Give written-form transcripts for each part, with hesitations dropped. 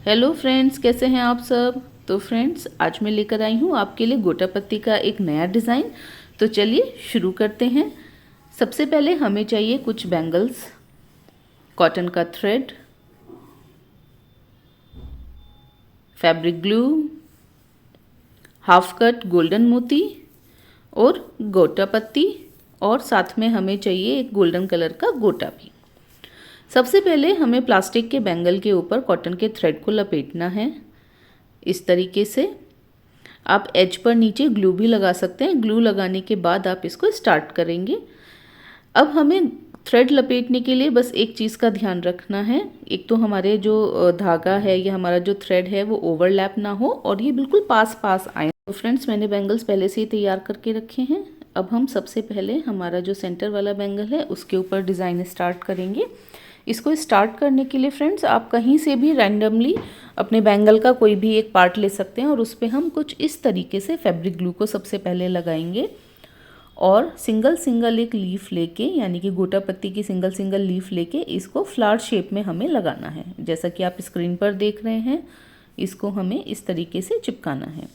Hello friends, कैसे हैं आप सब। तो फ्रेंड्स, आज मैं लेकर आई हूँ आपके लिए गोटा पत्ती का एक नया डिज़ाइन। तो चलिए शुरू करते हैं। सबसे पहले हमें चाहिए कुछ बैंगल्स, कॉटन का thread, fabric glue, half cut golden मोती और गोटा पत्ती, और साथ में हमें चाहिए एक गोल्डन कलर का गोटा भी। सबसे पहले हमें प्लास्टिक के बैंगल के ऊपर कॉटन के थ्रेड को लपेटना है इस तरीके से। आप एज पर नीचे ग्लू भी लगा सकते हैं। ग्लू लगाने के बाद आप इसको स्टार्ट करेंगे। अब हमें थ्रेड लपेटने के लिए बस एक चीज़ का ध्यान रखना है। एक तो हमारे जो धागा है या हमारा जो थ्रेड है वो ओवरलैप ना हो और ये बिल्कुल पास पास आए। तो फ्रेंड्स, मैंने बैंगल्स पहले से ही तैयार करके रखे हैं। अब हम सबसे पहले हमारा जो सेंटर वाला बैंगल है उसके ऊपर डिज़ाइन स्टार्ट करेंगे। इसको स्टार्ट करने के लिए फ्रेंड्स, आप कहीं से भी रैंडमली अपने बैंगल का कोई भी एक पार्ट ले सकते हैं और उस पर हम कुछ इस तरीके से फैब्रिक ग्लू को सबसे पहले लगाएंगे और सिंगल सिंगल एक लीफ लेके, यानी कि गोटा पत्ती की सिंगल सिंगल लीफ लेके इसको फ्लावर शेप में हमें लगाना है। जैसा कि आप स्क्रीन पर देख रहे हैं, इसको हमें इस तरीके से चिपकाना है।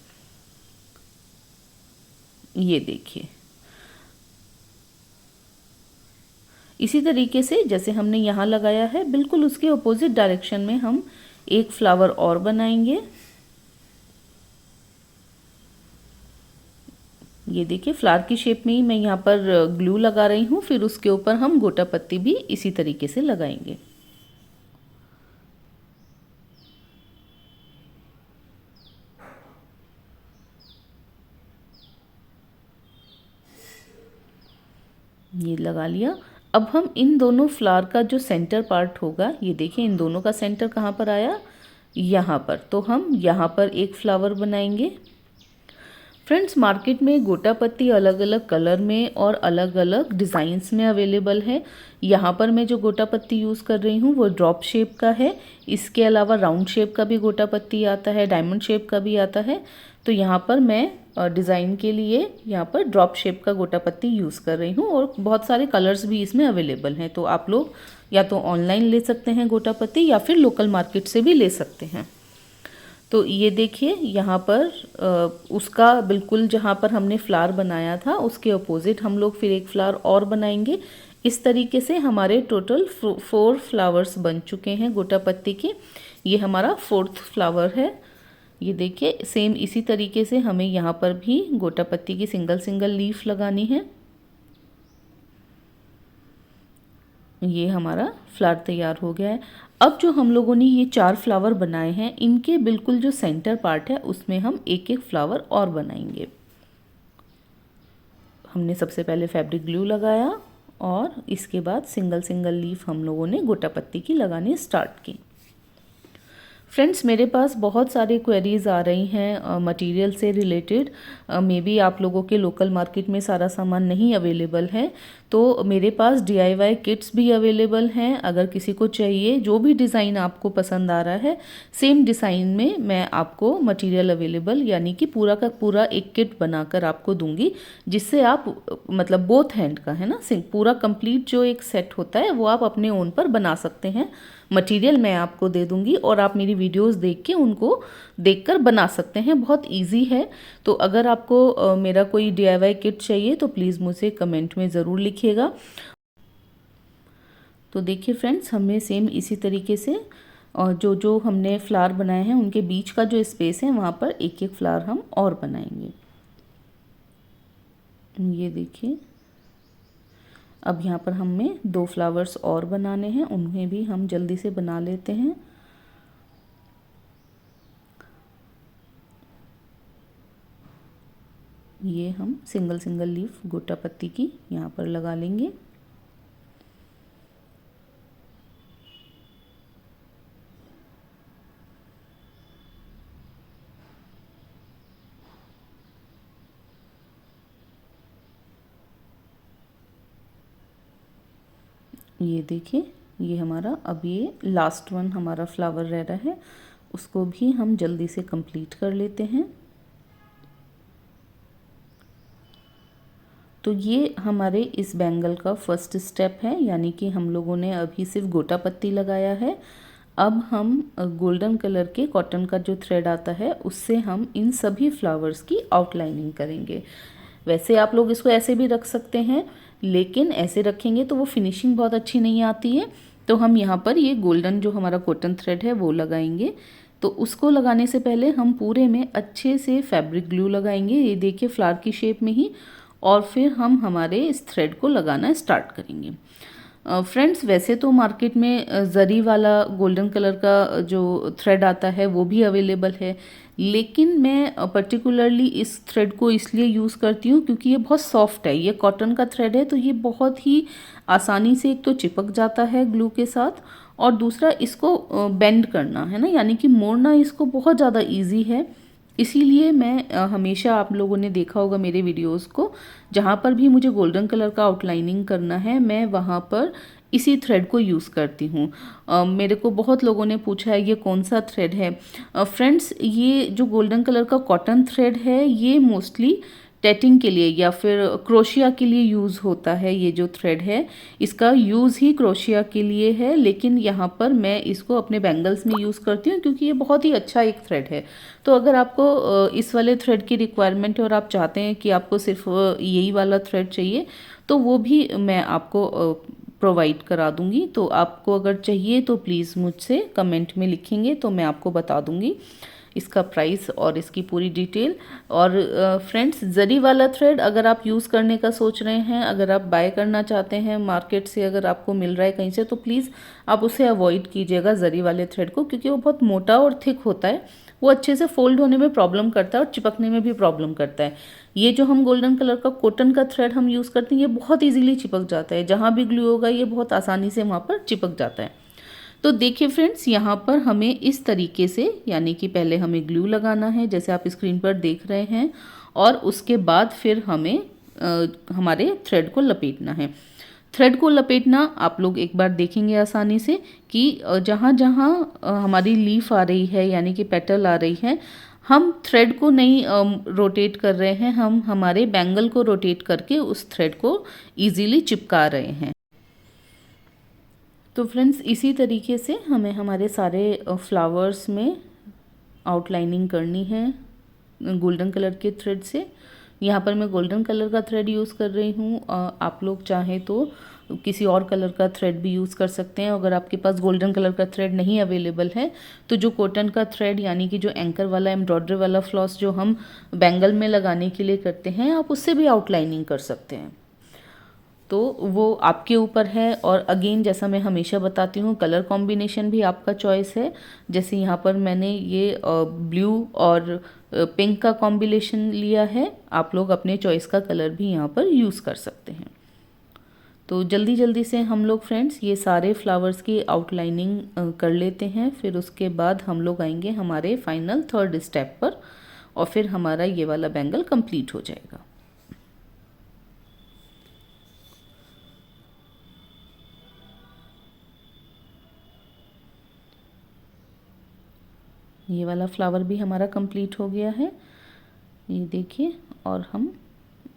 ये देखिए, इसी तरीके से जैसे हमने यहाँ लगाया है, बिल्कुल उसके अपोजिट डायरेक्शन में हम एक फ्लावर और बनाएंगे। ये देखिए, फ्लावर की शेप में ही मैं यहाँ पर ग्लू लगा रही हूँ। फिर उसके ऊपर हम गोटा पत्ती भी इसी तरीके से लगाएंगे। ये लगा लिया। अब हम इन दोनों फ्लावर का जो सेंटर पार्ट होगा, ये देखिए इन दोनों का सेंटर कहाँ पर आया, यहाँ पर। तो हम यहाँ पर एक फ्लावर बनाएंगे। फ्रेंड्स, मार्केट में गोटा पत्ती अलग अलग कलर में और अलग अलग डिज़ाइंस में अवेलेबल है। यहाँ पर मैं जो गोटा पत्ती यूज़ कर रही हूँ वो ड्रॉप शेप का है। इसके अलावा राउंड शेप का भी गोटा पत्ती आता है, डायमंड शेप का भी आता है। तो यहाँ पर मैं डिज़ाइन के लिए यहाँ पर ड्रॉप शेप का गोटा पत्ती यूज़ कर रही हूँ और बहुत सारे कलर्स भी इसमें अवेलेबल हैं। तो आप लोग या तो ऑनलाइन ले सकते हैं गोटा पत्ती या फिर लोकल मार्केट से भी ले सकते हैं। तो ये देखिए, यहाँ पर उसका बिल्कुल जहाँ पर हमने फ्लावर बनाया था उसके अपोजिट हम लोग फिर एक फ्लावर और बनाएंगे। इस तरीके से हमारे टोटल 4 फ्लावर्स बन चुके हैं गोटा पत्ती के। ये हमारा 4th फ्लावर है। ये देखिए, सेम इसी तरीके से हमें यहाँ पर भी गोटा पत्ती की सिंगल सिंगल लीफ लगानी है। ये हमारा फ्लावर तैयार हो गया है। अब जो हम लोगों ने ये 4 फ्लावर बनाए हैं, इनके बिल्कुल जो सेंटर पार्ट है उसमें हम एक एक फ्लावर और बनाएंगे। हमने सबसे पहले फैब्रिक ग्लू लगाया और इसके बाद सिंगल सिंगल लीफ हम लोगों ने गोटा पत्ती की लगानी स्टार्ट की। फ्रेंड्स, मेरे पास बहुत सारे क्वेरीज़ आ रही हैं मटेरियल से रिलेटेड। मे बी आप लोगों के लोकल मार्केट में सारा सामान नहीं अवेलेबल है, तो मेरे पास DIY किट्स भी अवेलेबल हैं। अगर किसी को चाहिए, जो भी डिज़ाइन आपको पसंद आ रहा है, सेम डिज़ाइन में मैं आपको मटेरियल अवेलेबल, यानी कि पूरा का पूरा एक किट बनाकर आपको दूंगी, जिससे आप मतलब बोथ हैंड का है ना, पूरा कंप्लीट जो एक सेट होता है वो आप अपने ओन पर बना सकते हैं। मटेरियल मैं आपको दे दूंगी और आप मेरी वीडियोस देख के उनको देखकर बना सकते हैं। बहुत इजी है। तो अगर आपको मेरा कोई DIY किट चाहिए तो प्लीज़ मुझे कमेंट में ज़रूर लिखिएगा। तो देखिए फ्रेंड्स, हमें सेम इसी तरीके से और जो जो हमने फ्लावर बनाए हैं उनके बीच का जो स्पेस है वहाँ पर एक एक फ्लावर हम और बनाएंगे। ये देखिए, अब यहाँ पर हमें 2 फ्लावर्स और बनाने हैं, उन्हें भी हम जल्दी से बना लेते हैं। ये हम सिंगल सिंगल लीफ गोटा पत्ती की यहाँ पर लगा लेंगे। ये देखिए, ये हमारा अब ये लास्ट वन हमारा फ्लावर रह रहा है, उसको भी हम जल्दी से कंप्लीट कर लेते हैं। तो ये हमारे इस बैंगल का फर्स्ट स्टेप है, यानी कि हम लोगों ने अभी सिर्फ गोटा पत्ती लगाया है। अब हम गोल्डन कलर के कॉटन का जो थ्रेड आता है उससे हम इन सभी फ्लावर्स की आउटलाइनिंग करेंगे। वैसे आप लोग इसको ऐसे भी रख सकते हैं, लेकिन ऐसे रखेंगे तो वो फिनिशिंग बहुत अच्छी नहीं आती है। तो हम यहाँ पर ये गोल्डन जो हमारा कॉटन थ्रेड है वो लगाएंगे। तो उसको लगाने से पहले हम पूरे में अच्छे से फैब्रिक ग्लू लगाएंगे, ये देखिए फ्लावर की शेप में ही, और फिर हम हमारे इस थ्रेड को लगाना स्टार्ट करेंगे। फ्रेंड्स, वैसे तो मार्केट में ज़री वाला गोल्डन कलर का जो थ्रेड आता है वो भी अवेलेबल है, लेकिन मैं पर्टिकुलरली इस थ्रेड को इसलिए यूज़ करती हूँ क्योंकि ये बहुत सॉफ्ट है। ये कॉटन का थ्रेड है तो ये बहुत ही आसानी से एक तो चिपक जाता है ग्लू के साथ, और दूसरा इसको बेंड करना है ना, यानी कि मोड़ना इसको बहुत ज़्यादा ईजी है। इसीलिए मैं हमेशा, आप लोगों ने देखा होगा मेरे वीडियोस को, जहाँ पर भी मुझे गोल्डन कलर का आउटलाइनिंग करना है मैं वहाँ पर इसी थ्रेड को यूज़ करती हूँ। मेरे को बहुत लोगों ने पूछा है ये कौन सा थ्रेड है। फ्रेंड्स, ये जो गोल्डन कलर का कॉटन थ्रेड है ये मोस्टली टैटिंग के लिए या फिर क्रोशिया के लिए यूज़ होता है। ये जो थ्रेड है इसका यूज़ ही क्रोशिया के लिए है, लेकिन यहाँ पर मैं इसको अपने बैंगल्स में यूज़ करती हूँ क्योंकि ये बहुत ही अच्छा एक थ्रेड है। तो अगर आपको इस वाले थ्रेड की रिक्वायरमेंट है और आप चाहते हैं कि आपको सिर्फ यही वाला थ्रेड चाहिए तो वो भी मैं आपको प्रोवाइड करा दूंगी। तो आपको अगर चाहिए तो प्लीज़ मुझसे कमेंट में लिखेंगे तो मैं आपको बता दूंगी इसका प्राइस और इसकी पूरी डिटेल। और फ्रेंड्स, ज़री वाला थ्रेड अगर आप यूज़ करने का सोच रहे हैं, अगर आप बाय करना चाहते हैं मार्केट से, अगर आपको मिल रहा है कहीं से, तो प्लीज़ आप उसे अवॉइड कीजिएगा ज़री वाले थ्रेड को, क्योंकि वो बहुत मोटा और थिक होता है। वो अच्छे से फोल्ड होने में प्रॉब्लम करता है और चिपकने में भी प्रॉब्लम करता है। ये जो हम गोल्डन कलर का कॉटन का थ्रेड हम यूज़ करते हैं ये बहुत ईजिली चिपक जाता है, जहाँ भी ग्लू होगा ये बहुत आसानी से वहाँ पर चिपक जाता है। तो देखिए फ्रेंड्स, यहाँ पर हमें इस तरीके से, यानी कि पहले हमें ग्लू लगाना है जैसे आप स्क्रीन पर देख रहे हैं, और उसके बाद फिर हमें हमारे थ्रेड को लपेटना है। थ्रेड को लपेटना आप लोग एक बार देखेंगे आसानी से कि जहाँ जहाँ हमारी लीफ आ रही है यानी कि पेटल आ रही है, हम थ्रेड को नहीं रोटेट कर रहे हैं, हम हमारे बैंगल को रोटेट करके उस थ्रेड को इजीली चिपका रहे हैं। तो फ्रेंड्स, इसी तरीके से हमें हमारे सारे फ्लावर्स में आउटलाइनिंग करनी है गोल्डन कलर के थ्रेड से। यहाँ पर मैं गोल्डन कलर का थ्रेड यूज़ कर रही हूँ। आप लोग चाहें तो किसी और कलर का थ्रेड भी यूज़ कर सकते हैं। अगर आपके पास गोल्डन कलर का थ्रेड नहीं अवेलेबल है तो जो कॉटन का थ्रेड, यानी कि जो एंकर वाला एम्ब्रॉयडरी वाला फ्लॉस जो हम बैंगल में लगाने के लिए करते हैं, आप उससे भी आउटलाइनिंग कर सकते हैं। तो वो आपके ऊपर है। और अगेन, जैसा मैं हमेशा बताती हूँ, कलर कॉम्बिनेशन भी आपका चॉइस है। जैसे यहाँ पर मैंने ये ब्लू और पिंक का कॉम्बिनेशन लिया है, आप लोग अपने चॉइस का कलर भी यहाँ पर यूज़ कर सकते हैं। तो जल्दी जल्दी से हम लोग फ्रेंड्स ये सारे फ्लावर्स की आउटलाइनिंग कर लेते हैं, फिर उसके बाद हम लोग आएंगे हमारे फाइनल थर्ड स्टेप पर, और फिर हमारा ये वाला बैंगल कंप्लीट हो जाएगा। ये वाला फ्लावर भी हमारा कंप्लीट हो गया है, ये देखिए। और हम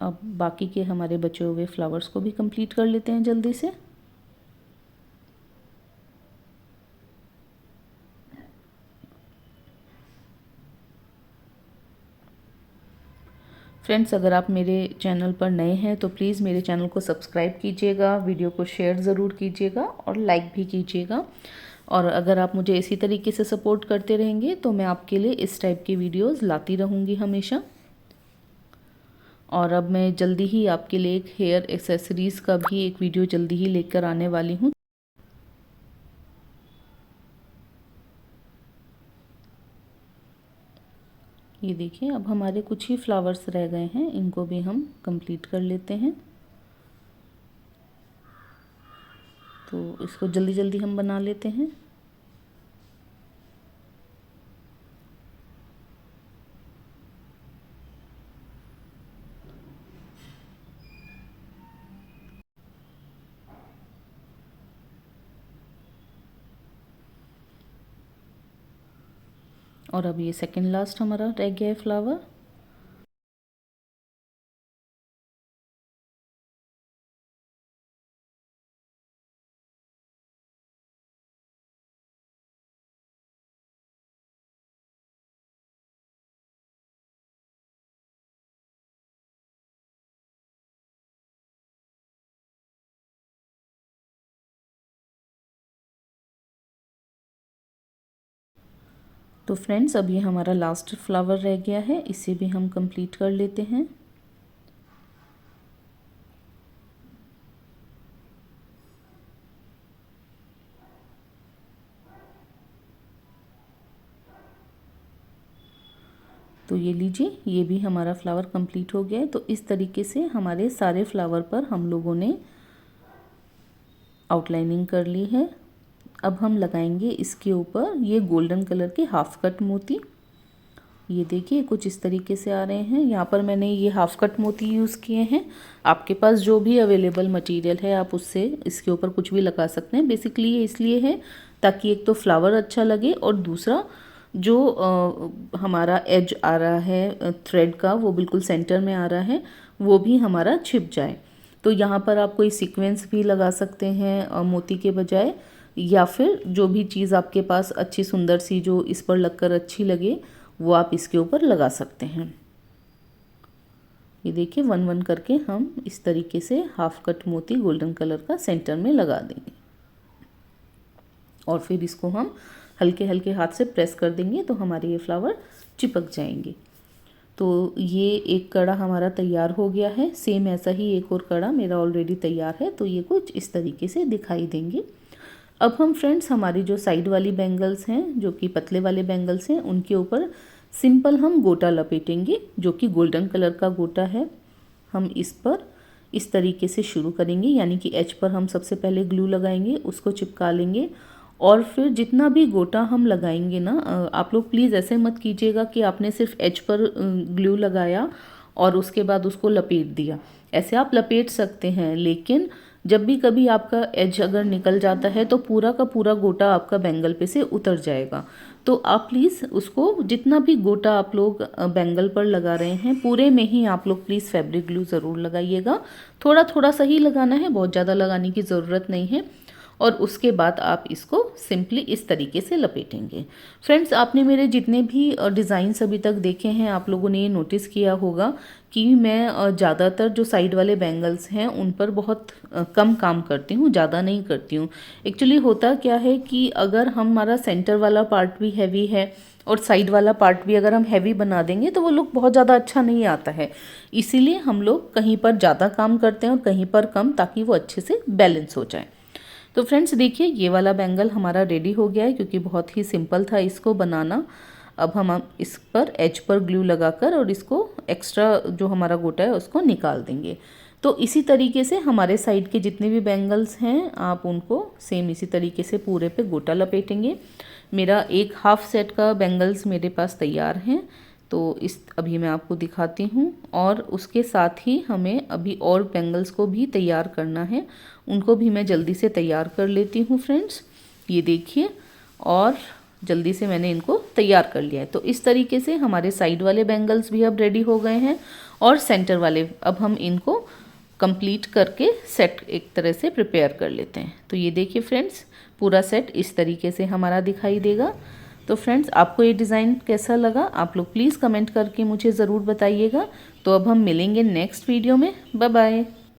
अब बाकी के हमारे बचे हुए फ्लावर्स को भी कंप्लीट कर लेते हैं जल्दी से। फ्रेंड्स, अगर आप मेरे चैनल पर नए हैं तो प्लीज़ मेरे चैनल को सब्सक्राइब कीजिएगा, वीडियो को शेयर ज़रूर कीजिएगा और लाइक भी कीजिएगा। और अगर आप मुझे इसी तरीके से सपोर्ट करते रहेंगे तो मैं आपके लिए इस टाइप की वीडियोस लाती रहूँगी हमेशा। और अब मैं जल्दी ही आपके लिए एक हेयर एक्सेसरीज़ का भी एक वीडियो जल्दी ही लेकर आने वाली हूँ। ये देखिए, अब हमारे कुछ ही फ्लावर्स रह गए हैं, इनको भी हम कंप्लीट कर लेते हैं। तो इसको जल्दी जल्दी हम बना लेते हैं। और अब ये सेकंड लास्ट हमारा रह गया है फ्लावर। तो फ्रेंड्स अब ये हमारा लास्ट फ्लावर रह गया है, इसे भी हम कंप्लीट कर लेते हैं। तो ये लीजिए, ये भी हमारा फ्लावर कंप्लीट हो गया है। तो इस तरीके से हमारे सारे फ्लावर पर हम लोगों ने आउटलाइनिंग कर ली है। अब हम लगाएंगे इसके ऊपर ये गोल्डन कलर के हाफ कट मोती। ये देखिए कुछ इस तरीके से आ रहे हैं। यहाँ पर मैंने ये हाफ कट मोती यूज़ किए हैं। आपके पास जो भी अवेलेबल मटेरियल है आप उससे इसके ऊपर कुछ भी लगा सकते हैं। बेसिकली ये इसलिए है ताकि एक तो फ्लावर अच्छा लगे और दूसरा जो हमारा एज आ रहा है थ्रेड का वो बिल्कुल सेंटर में आ रहा है, वो भी हमारा छिप जाए। तो यहाँ पर आप कोई सीक्वेंस भी लगा सकते हैं मोती के बजाय, या फिर जो भी चीज़ आपके पास अच्छी सुंदर सी जो इस पर लगकर अच्छी लगे वो आप इसके ऊपर लगा सकते हैं। ये देखिए 1 1 करके हम इस तरीके से हाफ कट मोती गोल्डन कलर का सेंटर में लगा देंगे और फिर इसको हम हल्के हल्के हाथ से प्रेस कर देंगे तो हमारे ये फ्लावर चिपक जाएंगे। तो ये एक कड़ा हमारा तैयार हो गया है। सेम ऐसा ही एक और कड़ा मेरा ऑलरेडी तैयार है। तो ये कुछ इस तरीके से दिखाई देंगे। अब हम फ्रेंड्स हमारी जो साइड वाली बैंगल्स हैं, जो कि पतले वाले बैंगल्स हैं, उनके ऊपर सिंपल हम गोटा लपेटेंगे, जो कि गोल्डन कलर का गोटा है। हम इस पर इस तरीके से शुरू करेंगे, यानी कि एज पर हम सबसे पहले ग्लू लगाएंगे, उसको चिपका लेंगे और फिर जितना भी गोटा हम लगाएंगे ना, आप लोग प्लीज़ ऐसे मत कीजिएगा कि आपने सिर्फ एज पर ग्लू लगाया और उसके बाद उसको लपेट दिया। ऐसे आप लपेट सकते हैं, लेकिन जब भी कभी आपका एज अगर निकल जाता है तो पूरा का पूरा गोटा आपका बैंगल पे से उतर जाएगा। तो आप प्लीज़ उसको जितना भी गोटा आप लोग बैंगल पर लगा रहे हैं पूरे में ही आप लोग प्लीज़ फैब्रिक ग्लू ज़रूर लगाइएगा। थोड़ा थोड़ा सा ही लगाना है, बहुत ज़्यादा लगाने की ज़रूरत नहीं है। और उसके बाद आप इसको सिंपली इस तरीके से लपेटेंगे। फ्रेंड्स, आपने मेरे जितने भी डिज़ाइंस अभी तक देखे हैं आप लोगों ने ये नोटिस किया होगा कि मैं ज़्यादातर जो साइड वाले बैंगल्स हैं उन पर बहुत कम काम करती हूँ, ज़्यादा नहीं करती हूँ। एक्चुअली होता क्या है कि अगर हमारा सेंटर वाला पार्ट भी हैवी है और साइड वाला पार्ट भी अगर हम हैवी बना देंगे तो वो लुक बहुत ज़्यादा अच्छा नहीं आता है। इसीलिए हम लोग कहीं पर ज़्यादा काम करते हैं और कहीं पर कम, ताकि वो अच्छे से बैलेंस हो जाए। तो फ्रेंड्स देखिए, ये वाला बैंगल हमारा रेडी हो गया है, क्योंकि बहुत ही सिंपल था इसको बनाना। अब हम इस पर एज पर ग्लू लगाकर और इसको एक्स्ट्रा जो हमारा गोटा है उसको निकाल देंगे। तो इसी तरीके से हमारे साइड के जितने भी बैंगल्स हैं आप उनको सेम इसी तरीके से पूरे पे गोटा लपेटेंगे। मेरा एक हाफ सेट का बैंगल्स मेरे पास तैयार हैं, तो इस अभी मैं आपको दिखाती हूँ। और उसके साथ ही हमें अभी और बैंगल्स को भी तैयार करना है, उनको भी मैं जल्दी से तैयार कर लेती हूँ फ्रेंड्स। ये देखिए, और जल्दी से मैंने इनको तैयार कर लिया है। तो इस तरीके से हमारे साइड वाले बैंगल्स भी अब रेडी हो गए हैं और सेंटर वाले। अब हम इनको कंप्लीट करके सेट एक तरह से प्रिपेयर कर लेते हैं। तो ये देखिए फ्रेंड्स, पूरा सेट इस तरीके से हमारा दिखाई देगा। तो फ्रेंड्स, आपको ये डिज़ाइन कैसा लगा आप लोग प्लीज़ कमेंट करके मुझे ज़रूर बताइएगा। तो अब हम मिलेंगे नेक्स्ट वीडियो में। Bye bye.